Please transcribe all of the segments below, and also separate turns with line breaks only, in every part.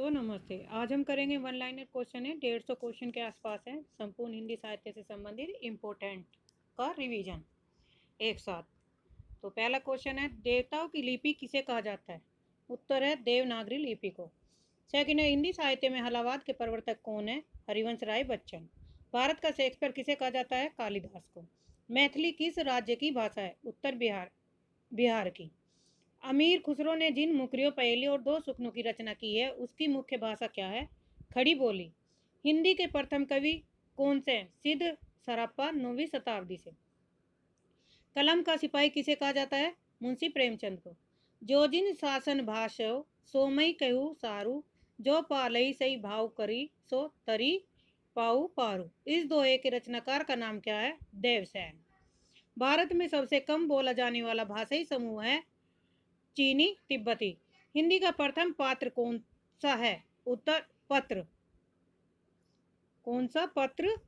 दोस्तों नमस्ते। आज हम करेंगे वन लाइनर क्वेश्चन है, 150 क्वेश्चन के आसपास है। संपूर्ण हिंदी साहित्य से संबंधित इम्पोर्टेंट का रिवीजन एक साथ। तो पहला क्वेश्चन है, देवताओं की लिपि किसे कहा जाता है? उत्तर है देवनागरी लिपि को। सेकंड है, हिंदी साहित्य में हलावाद के प्रवर्तक कौन है? हरिवंश राय बच्चन। भारत का शेक्सपियर किसे कहा जाता है? कालिदास को। मैथिली किस राज्य की भाषा है? उत्तर बिहार की। अमीर खुसरो ने जिन मुकरियों पहेली और दो सुखनों की रचना की है उसकी मुख्य भाषा क्या है? खड़ी बोली। हिंदी के प्रथम कवि कौन से हैं? सिद्ध सरापा 9वीं शताब्दी से। कलम का सिपाही किसे कहा जाता है? मुंशी प्रेमचंद को। जो जिन शासन भाषो सोमई कहू सारू, जो पालई सही भाव करी सो तरी पाऊ पारू। इस दोहे के रचनाकार का नाम क्या है? देवसेन। भारत में सबसे कम बोला जाने वाला भाषाई समूह है चीनी तिब्बती। हिंदी का प्रथम पात्र कौन सा है? उत्तर पत्र। कौन सा पत्र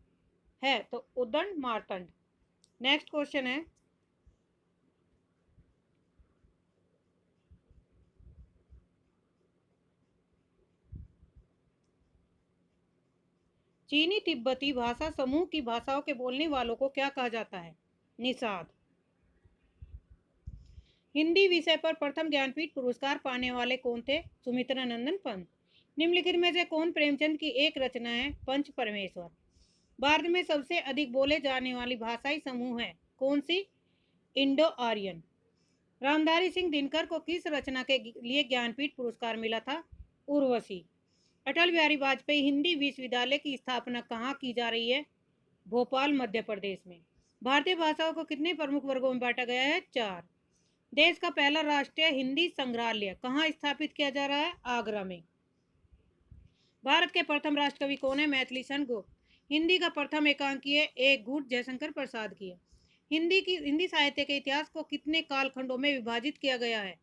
है? तो उदंड मार्तंड। नेक्स्ट क्वेश्चन है, चीनी तिब्बती भाषा समूह की भाषाओं के बोलने वालों को क्या कहा जाता है? निषाद। हिंदी विषय पर प्रथम ज्ञानपीठ पुरस्कार पाने वाले कौन थे? सुमित्रा नंदन पंत। निम्नलिखित में से कौन प्रेमचंद की एक रचना है? पंच परमेश्वर। भारत में सबसे अधिक बोले जाने वाली भाषाई समूह है कौन सी? Indo Aryan. रामधारी सिंह दिनकर को किस रचना के लिए ज्ञानपीठ पुरस्कार मिला था? उर्वशी। अटल बिहारी वाजपेयी हिंदी विश्वविद्यालय की स्थापना कहाँ की जा रही है? भोपाल मध्य प्रदेश में। भारतीय भाषाओं को कितने प्रमुख वर्गों में बांटा गया है? 4। देश का पहला राष्ट्रीय हिंदी संग्रहालय कहाँ स्थापित किया जा रहा है? आगरा में। भारत के प्रथम राष्ट्रकवि कौन है? मैथिली सन गुप्त। हिंदी का प्रथम एकांकीय एक गुट जयशंकर प्रसाद की है। हिंदी साहित्य के इतिहास को कितने कालखंडों में विभाजित किया गया है?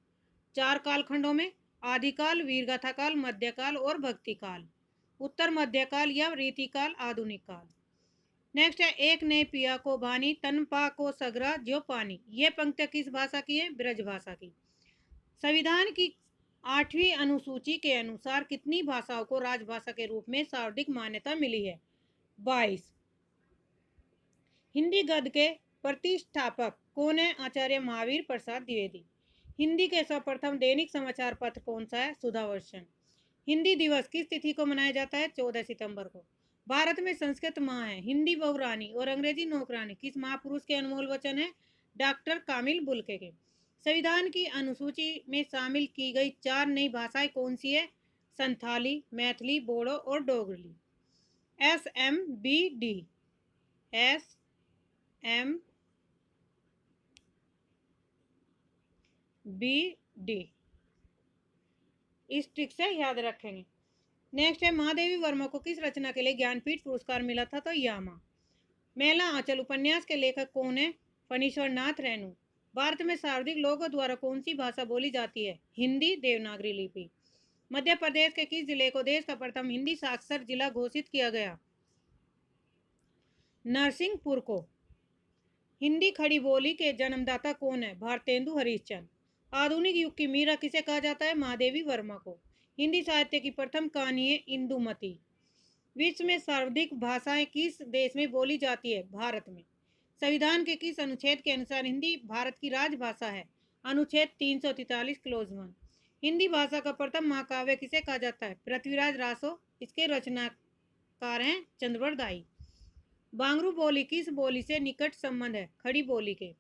4 कालखंडों में। आदिकाल, वीरगाथा काल, मध्यकाल और भक्तिकाल। उत्तर मध्यकाल या रीतिकाल, आधुनिक काल। नेक्स्ट है, एक ने पिया को भानी तन पा को सगरा जो पानी। ये पंक्ति किस भाषा की है? ब्रज भाषा की। संविधान की 8वीं अनुसूची के अनुसार कितनी भाषाओं को राजभाषा के रूप में सर्वाधिक मान्यता मिली है? 22। हिंदी गद्य के प्रतिष्ठापक कौन है? आचार्य महावीर प्रसाद द्विवेदी। हिंदी के सर्वप्रथम दैनिक समाचार पत्र कौन सा है? सुधावर्षण। हिंदी दिवस किस तिथि को मनाया जाता है? 14 सितंबर को। भारत में संस्कृत माँ है, हिंदी बहुरानी और अंग्रेजी नौकरानी किस महापुरुष के अनमोल वचन है? डॉक्टर कामिल बुल्के के। संविधान की अनुसूची में शामिल की गई 4 नई भाषाएं कौन सी है? संथाली, मैथिली, बोडो और डोगरी। SMBD। SMBD इस ट्रिक से याद रखेंगे। नेक्स्ट है, महादेवी वर्मा को किस रचना के लिए ज्ञानपीठ पुरस्कार मिला था? तो यामा। मेला आंचल उपन्यास के लेखक कौन है? फणीश्वर नाथ रेणु। भारत में सर्वाधिक लोगों द्वारा कौन सी भाषा बोली जाती है? हिंदी देवनागरी लिपि। मध्य प्रदेश के किस जिले को देश का प्रथम हिंदी साक्षर जिला घोषित किया गया? नरसिंहपुर को। हिंदी खड़ी बोली के जन्मदाता कौन है? भारतेंदु हरिश्चंद्र। आधुनिक युग की मीरा किसे कहा जाता है? महादेवी वर्मा को। हिंदी साहित्य की प्रथम कहानी है इंदुमती। विश्व में सर्वाधिक भाषाएं किस देश में बोली जाती है? भारत में। संविधान के किस अनुच्छेद के अनुसार हिंदी भारत की राजभाषा है? अनुच्छेद 343 क्लोज 1। हिंदी भाषा का प्रथम महाकाव्य किसे कहा जाता है? पृथ्वीराज रासो। इसके रचनाकार हैं चंद्रवर दाई। बांगरू बोली किस बोली से निकट संबंध है? खड़ी बोली के।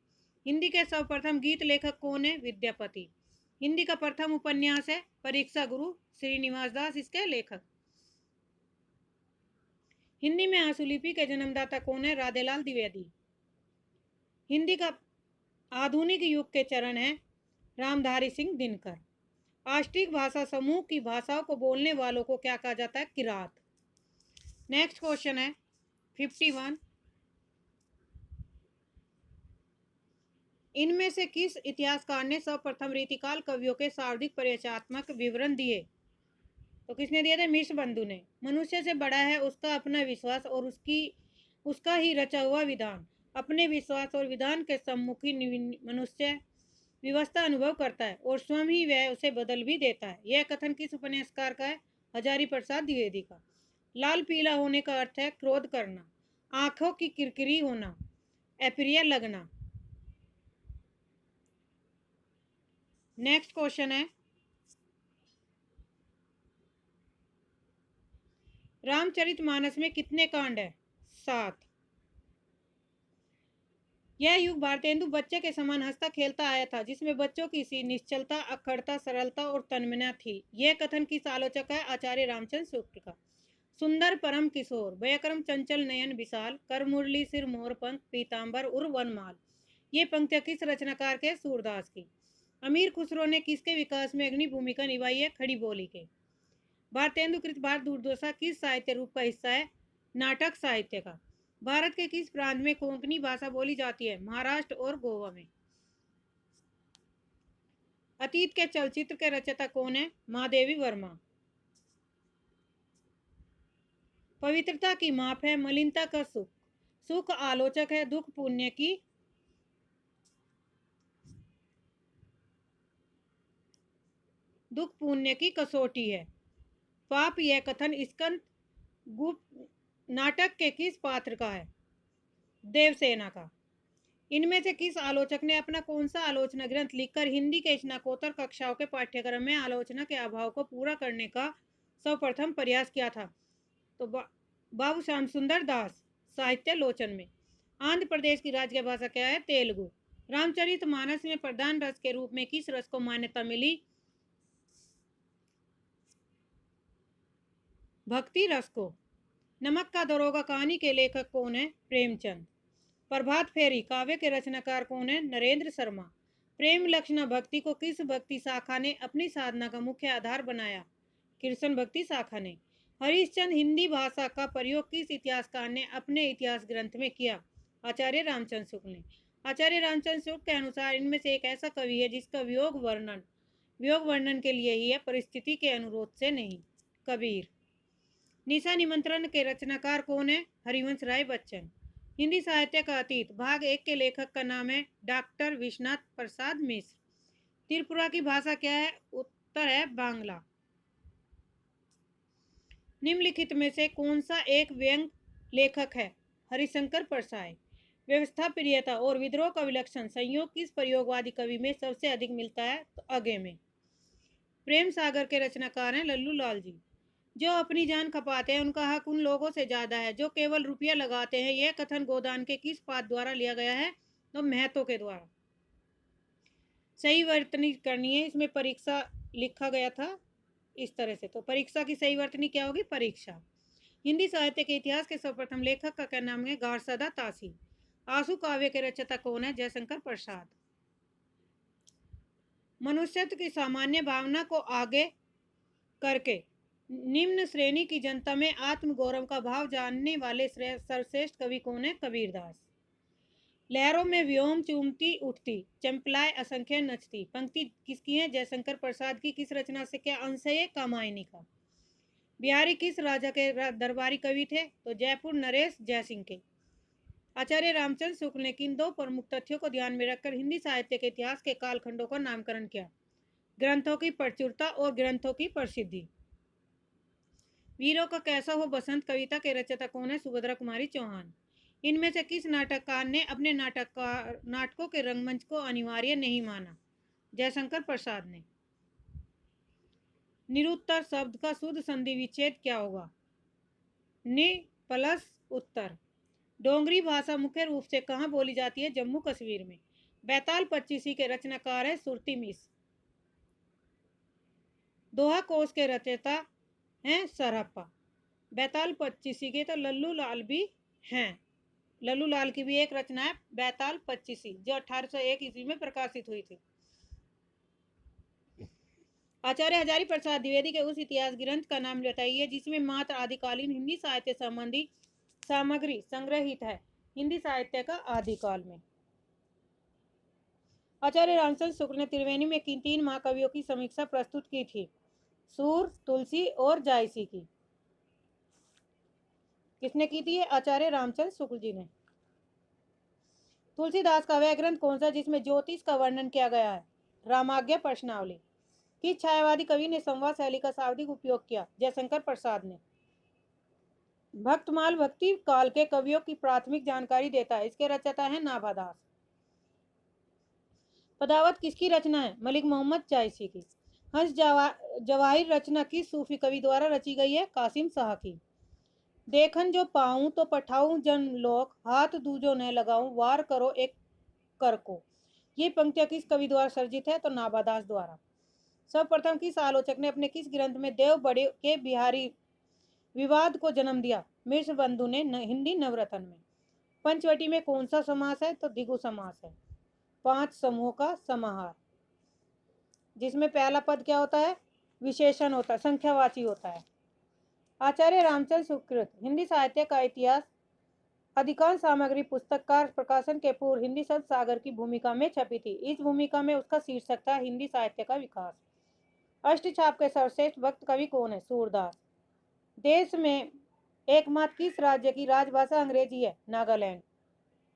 हिंदी के सर्वप्रथम गीत लेखक कौन है? विद्यापति। हिंदी का प्रथम उपन्यास है परीक्षा गुरु, श्रीनिवास दास इसके लेखक। हिंदी में आशुलिपि के जन्मदाता कौन है? राधेलाल द्विवेदी। हिंदी का आधुनिक युग के चरण है रामधारी सिंह दिनकर। आष्टिक भाषा समूह की भाषाओं को बोलने वालों को क्या कहा जाता है? किरात। नेक्स्ट क्वेश्चन है 51। इनमें से किस इतिहासकार ने सर्वप्रथम रीतिकाल कवियों के सर्वाधिक परिचयात्मक विवरण दिए? तो किसने दिए थे? मिश्र बंधु ने। मनुष्य से बड़ा है उसका अपना विश्वास और उसका ही रचा हुआ विधान। अपने विश्वास और विधान के सम्मुखी मनुष्य विवस्था अनुभव करता है और स्वयं ही वह उसे बदल भी देता है। यह कथन किस उपन्यासकार का है? हजारी प्रसाद द्विवेदी का। लाल पीला होने का अर्थ है क्रोध करना, आंखों की किरकिरी होना, अप्रिय लगना। नेक्स्ट क्वेश्चन है, रामचरितमानस में कितने कांड है? 7। यह युग भारतेंदु बच्चे के समान हंसता खेलता आया था, जिसमें बच्चों की सी निश्चलता, अखड़ता, सरलता और तन्मयता थी। यह कथन किस आलोचक है? आचार्य रामचंद्र शुक्ल का। सुंदर परम किशोर, व्याकरम चंचल नयन विशाल, कर मुरली सिर मोर पंख, पीताम्बर उर वनमाल। ये पंक्तियां किस रचनाकार के? सूरदास की। अमीर खुसरो ने किसके विकास में अग्नि भूमिका निभाई है? खड़ी बोली के। भारतेंदुकृत भारत दुर्दशा किस साहित्य रूप का हिस्सा है? नाटक साहित्य का। भारत के किस प्रांत में कोंकणी भाषा बोली जाती है? महाराष्ट्र और गोवा में। अतीत के चलचित्र के रचयिता कौन है? महादेवी वर्मा। पवित्रता की माप है, मलिनता का सुख। सुख आलोचक है, दुख पुण्य की कसौटी है। पाप यह कथन स्कंद गुप्त नाटक के किस पात्र का है? देवसेना का। इनमें से किस आलोचक ने अपना कौन सा आलोचना ग्रंथ लिखकर हिंदी के स्नातकोत्तर कक्षाओं के पाठ्यक्रम में आलोचना के अभाव को पूरा करने का सर्वप्रथम प्रयास किया था? तो बाबू श्याम सुंदर दास। साहित्य लोचन में। आंध्र प्रदेश की राज्य भाषा क्या है? तेलुगु। रामचरितमानस में प्रधान रस के रूप में किस रस को मान्यता मिली? भक्ति रस को। नमक का दरोगा कहानी के लेखक कौन है? प्रेमचंद। प्रभात फेरी काव्य के रचनाकार कौन है? नरेंद्र शर्मा। प्रेम लक्षणा भक्ति को किस भक्ति शाखा ने अपनी साधना का मुख्य आधार बनाया? कृष्ण भक्ति शाखा ने। हरिश्चंद्र हिंदी भाषा का प्रयोग किस इतिहासकार ने अपने इतिहास ग्रंथ में किया? आचार्य रामचंद्र शुक्ल ने। आचार्य रामचंद्र शुक्ल के अनुसार इनमें से एक ऐसा कवि है जिसका वियोग वर्णन के लिए ही है, परिस्थिति के अनुरोध से नहीं। कबीर। निशा निमंत्रण के रचनाकार कौन है? हरिवंश राय बच्चन। हिंदी साहित्य का अतीत भाग 1 के लेखक का नाम है डॉक्टर विश्वनाथ प्रसाद मिश्र। त्रिपुरा की भाषा क्या है? उत्तर है बांग्ला। निम्नलिखित में से कौन सा एक व्यंग लेखक है? हरिशंकर परसाई। व्यवस्था प्रियता और विद्रोह का विलक्षण संयोग किस प्रयोगवादी कवि में सबसे अधिक मिलता है? तो अगे में। प्रेम सागर के रचनाकार हैं लल्लू लाल जी। जो अपनी जान खपाते हैं उनका हक उन लोगों से ज्यादा है जो केवल रुपया लगाते हैं। यह कथन गोदान के किस पाठ द्वारा लिया गया है? तो महतो के द्वारा। सही वर्तनी करनी है, इसमें परीक्षा लिखा गया था इस तरह से। तो परीक्षा की सही वर्तनी क्या होगी? परीक्षा। हिंदी साहित्य के इतिहास के सर्वप्रथम लेखक का क्या नाम है? गारसदा तासी। आंसू काव्य के रचयिता कौन है? जयशंकर प्रसाद। मनुष्यत्व की सामान्य भावना को आगे करके निम्न श्रेणी की जनता में आत्मगौरव का भाव जानने वाले सर्वश्रेष्ठ कवि कौन है? कबीरदास। लहरों में व्योम चूमती उठती, चंपलाए असंख्य नचती। पंक्ति किसकी है? जयशंकर प्रसाद की। किस रचना से क्या अंश है? कामायनी का। बिहारी किस राजा के दरबारी कवि थे? तो जयपुर नरेश जयसिंह के। आचार्य रामचंद्र शुक्ल ने किन 2 प्रमुख तथ्यों को ध्यान में रखकर हिंदी साहित्य के इतिहास के कालखंडों का नामकरण किया? ग्रंथों की प्रचुरता और ग्रंथों की प्रसिद्धि। वीरों का कैसा हो बसंत कविता के रचयिता कौन है? सुभद्रा कुमारी चौहान। इनमें से किस नाटककार ने अपने नाटकों के रंगमंच को अनिवार्य नहीं माना? जयशंकर प्रसाद ने। निरुत्तर शब्द का शुद्ध संधि विच्छेद क्या होगा? नि प्लस उत्तर। डोंगरी भाषा मुख्य रूप से कहाँ बोली जाती है? जम्मू कश्मीर में। बैताल पच्चीसी के रचनाकार है सुरती मिश्र। दोहा कोश के रचयिता हैं सरहप्पा। बैताल पच्चीसी के तो लल्लू लाल भी हैं। लल्लू लाल की भी एक रचना है बैताल पच्चीसी, जो 1801 ईस्वी में प्रकाशित हुई थी। आचार्य हजारी प्रसाद द्विवेदी के उस इतिहास ग्रंथ का नाम बताइए जिसमें मात्र आदिकालीन हिंदी साहित्य संबंधी सामग्री संग्रहित है। हिंदी साहित्य का आदिकाल में। आचार्य रामचंद्र शुक्ल ने त्रिवेणी में किन 3 महाकवियों की समीक्षा प्रस्तुत की थी? सूर, तुलसी और जायसी की। किसने की थी? आचार्य रामचंद्र शुक्ल जी ने। तुलसीदास का वह ग्रंथ कौन सा जिसमें ज्योतिष का वर्णन किया गया है? रामाज्ञा प्रश्नावली। किस छायावादी कवि ने संवाद शैली का शाब्दिक उपयोग किया? जयशंकर प्रसाद ने। भक्तमाल भक्ति काल के कवियों की प्राथमिक जानकारी देता है, इसके रचयिता है नाभादास। पदावत किसकी रचना है? मलिक मोहम्मद जायसी की। हंस जवाहिर रचना किस सूफी कवि द्वारा रची गई है? कासिम शाह की। देखन जो पाऊं तो पठाऊं जन लोक, हाथ दूजो न लगाऊं, वार करो एक कर को। ये पंक्तियां किस कवि द्वारा सर्जित है? तो नाभादास द्वारा। सर्वप्रथम किस आलोचक ने अपने किस ग्रंथ में देव बड़े के बिहारी विवाद को जन्म दिया? मिर्च बंधु ने हिंदी नवरत्न में। पंचवटी में कौन सा समास है? तो द्विगु समास है। 5 समूह का समाहार, जिसमें पहला पद क्या होता है? विशेषण होता है, संख्यावाची होता है। आचार्य रामचंद्र सुकृत हिंदी साहित्य का इतिहास अधिकांश सामग्री पुस्तककार प्रकाशन के पूर्व हिंदी शब्द सागर की भूमिका में छपी थी। इस भूमिका में उसका शीर्षक था हिंदी साहित्य का विकास। अष्टछाप के सर्वश्रेष्ठ भक्त कवि कौन है? सूरदास। देश में एकमात्र किस राज्य की राजभाषा अंग्रेजी है? नागालैंड।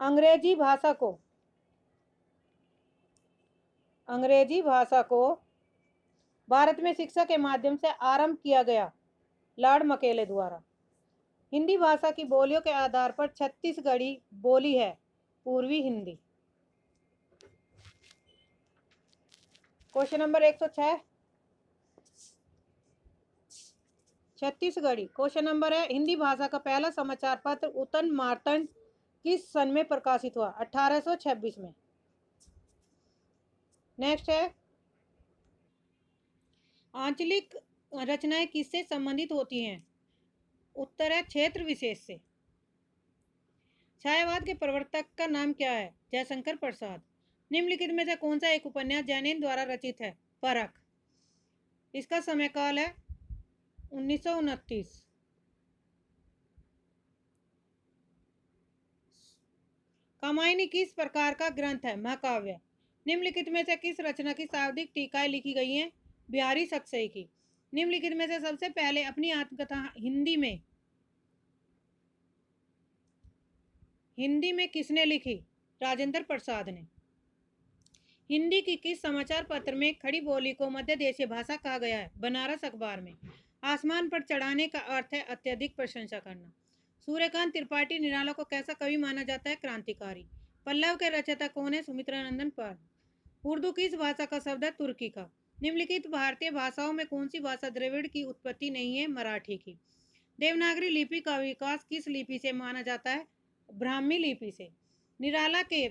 अंग्रेजी भाषा को भारत में शिक्षा के माध्यम से आरंभ किया गया, लॉर्ड मकेले द्वारा। हिंदी भाषा की बोलियों के आधार पर छत्तीसगढ़ी बोली है पूर्वी Hindi. Question number 106 Chhattisgarhi. Question number है, हिंदी भाषा का पहला समाचार पत्र उत्तन मार्तंड किस सन में प्रकाशित हुआ? 1826 में। नेक्स्ट है, आंचलिक रचनाएं किससे संबंधित होती हैं? उत्तर है क्षेत्र विशेष से। छायावाद के प्रवर्तक का नाम क्या है? जयशंकर प्रसाद। निम्नलिखित में से कौन सा एक उपन्यास जैनिन द्वारा रचित है? परख। इसका समय काल है 1929। कामायनी किस प्रकार का ग्रंथ है? महाकाव्य। निम्नलिखित में से किस रचना की शाब्दिक टीकाएं लिखी गई हैं? बिहारी सक्सेना की। निम्नलिखित में से सबसे पहले अपनी आत्मकथा हिंदी में किसने लिखी? राजेंद्र प्रसाद ने। हिंदी की किस समाचार पत्र में खड़ी बोली को मध्य देशीय भाषा कहा गया है? बनारस अखबार में। आसमान पर चढ़ाने का अर्थ है अत्यधिक प्रशंसा करना। सूर्यकांत त्रिपाठी निराला को कैसा कवि माना जाता है? क्रांतिकारी। पल्लव के रचयिता कौन है? सुमित्रानंदन पाल। उर्दू किस भाषा का शब्द है? तुर्की का। निम्नलिखित भारतीय भाषाओं में कौन सी भाषा द्रविड़ की उत्पत्ति नहीं है? मराठी की। देवनागरी लिपि का विकास किस लिपि से माना जाता है? ब्राह्मी लिपि से। निराला के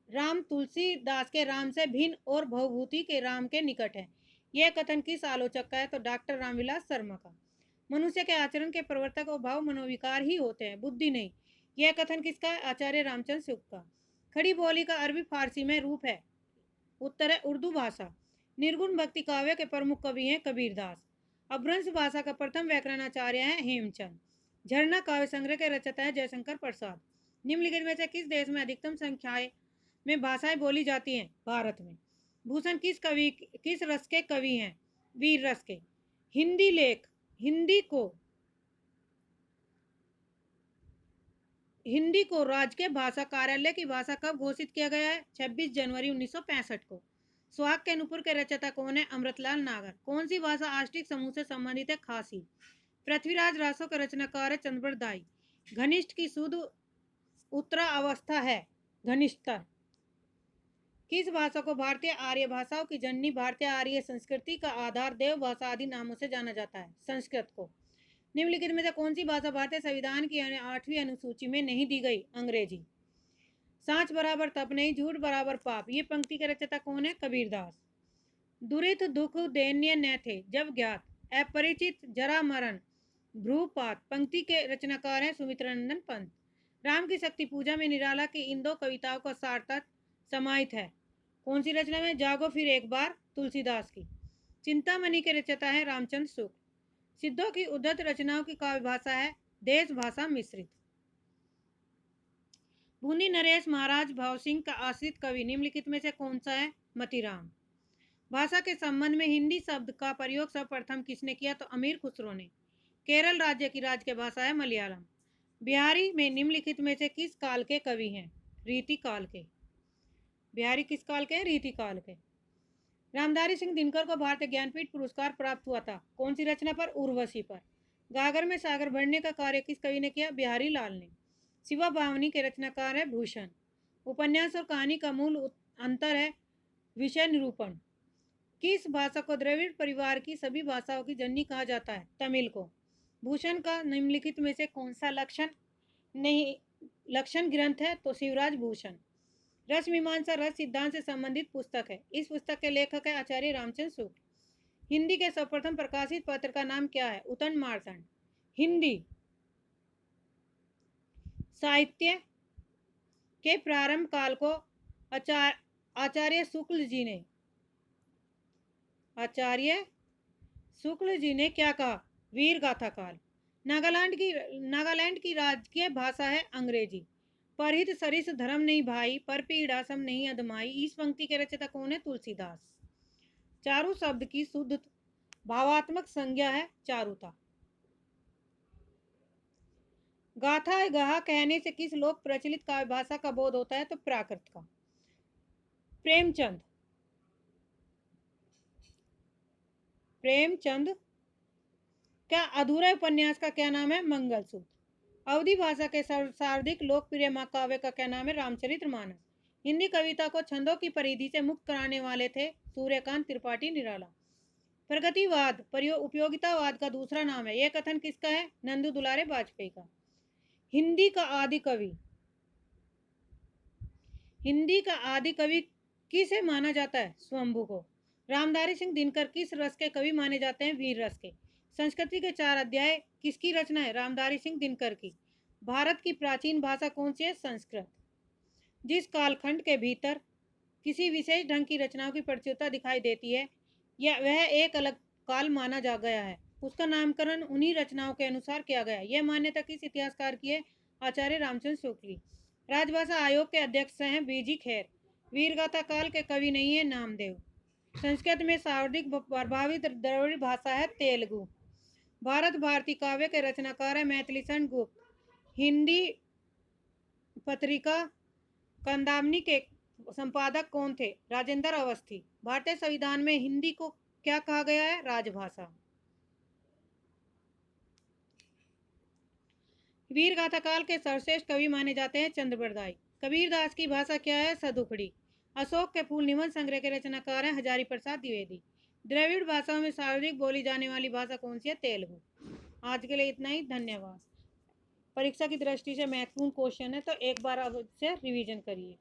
राम तुलसीदास के राम से भिन्न और भवभूति के राम के निकट है। यह कथन किस आलोचक का है? तो डॉक्टर रामविलास शर्मा का। मनुष्य के आचरण के प्रवर्तक और भाव मनोविकार ही होते हैं, बुद्धि नहीं। यह कथन किसका है? आचार्य रामचंद्र शुक्ल का। खड़ी बोली का अरबी फारसी में रूप है? उत्तर है उर्दू भाषा। निर्गुण भक्ति काव्य के प्रमुख कवि हैं कबीरदास। अपभ्रंश भाषा का प्रथम व्याकरणाचार्य है हेमचंद। झरना काव्य संग्रह के रचयिता है जयशंकर प्रसाद। निम्नलिखित में से किस देश में अधिकतम संख्याएं में भाषाएं बोली जाती हैं? भारत में। भूषण किस रस के कवि हैं? वीर रस के। हिंदी लेख हिंदी को राजकीय भाषा कार्यालय की भाषा कब घोषित किया गया है? 26 जनवरी 1965 को। सुहाग के नुपुर के रचयिता कौन है? अमृतलाल नागर। कौन सी भाषा आष्टिक समूह से संबंधित है? खासी। पृथ्वीराज रासो का रचनाकार है चंद्रबड़ दाई। घनिष्ठ की शुद्ध उत्तरावस्था है घनिष्ठता। किस भाषा को भारतीय आर्य भाषाओं की जननी, भारतीय आर्य संस्कृति का आधार, देव भाषा आदि नामों से जाना जाता है? संस्कृत को। निम्नलिखित में से कौन सी भाषा भारतीय संविधान की 8वीं अनुसूची में नहीं दी गई? अंग्रेजी। सांच बराबर तप नहीं, झूठ बराबर पाप। ये पंक्ति के रचयिता कौन है? कबीरदास। दुरित दुख दैन्य न थे जब ज्ञात, अपरिचित जरा मरण भ्रूपात। पंक्ति के रचनाकार हैं सुमित्रानंदन पंत। राम की शक्ति पूजा में निराला की इन 2 कविताओं का सार्थक समाहित है? कौन सी रचना में? जागो फिर एक बार, तुलसीदास की। चिंतामणि के रचयिता है रामचंद्र शुक्ल। सिद्धों की उद्धत रचनाओं की काव्य भाषा है देश भाषा मिश्रित। बूंदी नरेश महाराज भाव सिंह का आश्रित कवि निम्नलिखित में से कौन सा है? मतीराम। भाषा के संबंध में हिंदी शब्द का प्रयोग सर्वप्रथम किसने किया? तो अमीर खुसरो ने। केरल राज्य की राजकीय भाषा है मलयालम। बिहारी में निम्नलिखित में से किस काल के कवि हैं? रीति काल के। बिहारी किस काल के? रीति काल के। रामधारी सिंह दिनकर को भारतीय ज्ञानपीठ पुरस्कार प्राप्त हुआ था, कौन सी रचना पर? उर्वशी पर। गागर में सागर भरने का कार्य किस कवि ने किया? बिहारी लाल ने। शिवा बावनी के रचनाकार है भूषण। उपन्यास और कहानी का मूल अंतर है विषय निरूपण। किस भाषा को द्रविड़ परिवार की सभी भाषाओं की जननी कहा जाता है? तमिल को। भूषण का निम्नलिखित में से कौन सा लक्षण ग्रंथ है? तो शिवराज भूषण। रस मीमांसा रस सिद्धांत से संबंधित पुस्तक है। इस पुस्तक के लेखक है आचार्य रामचंद्र शुक्ल। हिंदी के सर्वप्रथम प्रकाशित पत्र का नाम क्या है? उत्तन मार्तंड। हिंदी साहित्य के प्रारंभ काल को आचार्य शुक्ल जी ने क्या कहा? वीर गाथा काल। नागालैंड की राजकीय भाषा है अंग्रेजी। परहित सरिस धर्म नहीं भाई, पर पीड़ा सम नहीं अदमाई। इस पंक्ति के रचयिता कौन है? तुलसीदास। चारु शब्द की शुद्ध भावात्मक संज्ञा है चारुता। गाथा गहा कहने से किस लोक प्रचलित काव्य भाषा का बोध होता है? तो प्राकृत का। प्रेमचंद क्या अधूरे उपन्यास का क्या नाम है? मंगलसूत्र। अवधी भाषा के सर्वाधिक लोकप्रिय महाकाव्य का क्या नाम है? रामचरितमानस। हिंदी कविता को छंदों की परिधि से मुक्त कराने वाले थे सूर्यकांत त्रिपाठी निराला। प्रगतिवाद उपयोगितावाद का दूसरा नाम है, यह कथन किसका है? नंदू दुलारे वाजपेयी का। हिंदी का आदि कवि किसे माना जाता है? स्वयंभू को। रामधारी सिंह दिनकर किस रस के कवि माने जाते हैं? वीर रस के। संस्कृति के 4 अध्याय किसकी रचना है? रामधारी सिंह दिनकर की। भारत की प्राचीन भाषा कौन सी है? संस्कृत। जिस कालखंड के भीतर किसी विशेष ढंग की रचनाओं की प्रचुरता दिखाई देती है या वह एक अलग काल माना जा गया है, उसका नामकरण उन्हीं रचनाओं के अनुसार किया गया। यह मान्यता किस इतिहासकार की है? आचार्य रामचंद्र शुक्ल। राजभाषा आयोग के अध्यक्ष हैं बीजी खैर। वीरगाथा काल के कवि नहीं है नामदेव। संस्कृत में सर्वाधिक प्रभावित द्रविड़ भाषा है तेलुगु। भारत भारती काव्य के रचनाकार है मैथिलीशरण गुप्त। हिंदी पत्रिका कंदामनी के संपादक कौन थे? राजेंद्र अवस्थी। भारतीय संविधान में हिंदी को क्या कहा गया है? राजभाषा। वीर गाथा काल के सर्वश्रेष्ठ कवि माने जाते हैं चंद्रबरदाई। कबीरदास की भाषा क्या है? सदुखड़ी। अशोक के फूल निबंध संग्रह के रचनाकार हैं हजारी प्रसाद द्विवेदी। द्रविड़ भाषाओं में सर्वाधिक बोली जाने वाली भाषा कौन सी है? तेलुगु। आज के लिए इतना ही, धन्यवाद। परीक्षा की दृष्टि से महत्वपूर्ण क्वेश्चन है, तो एक बार अब से रिवीजन करिए।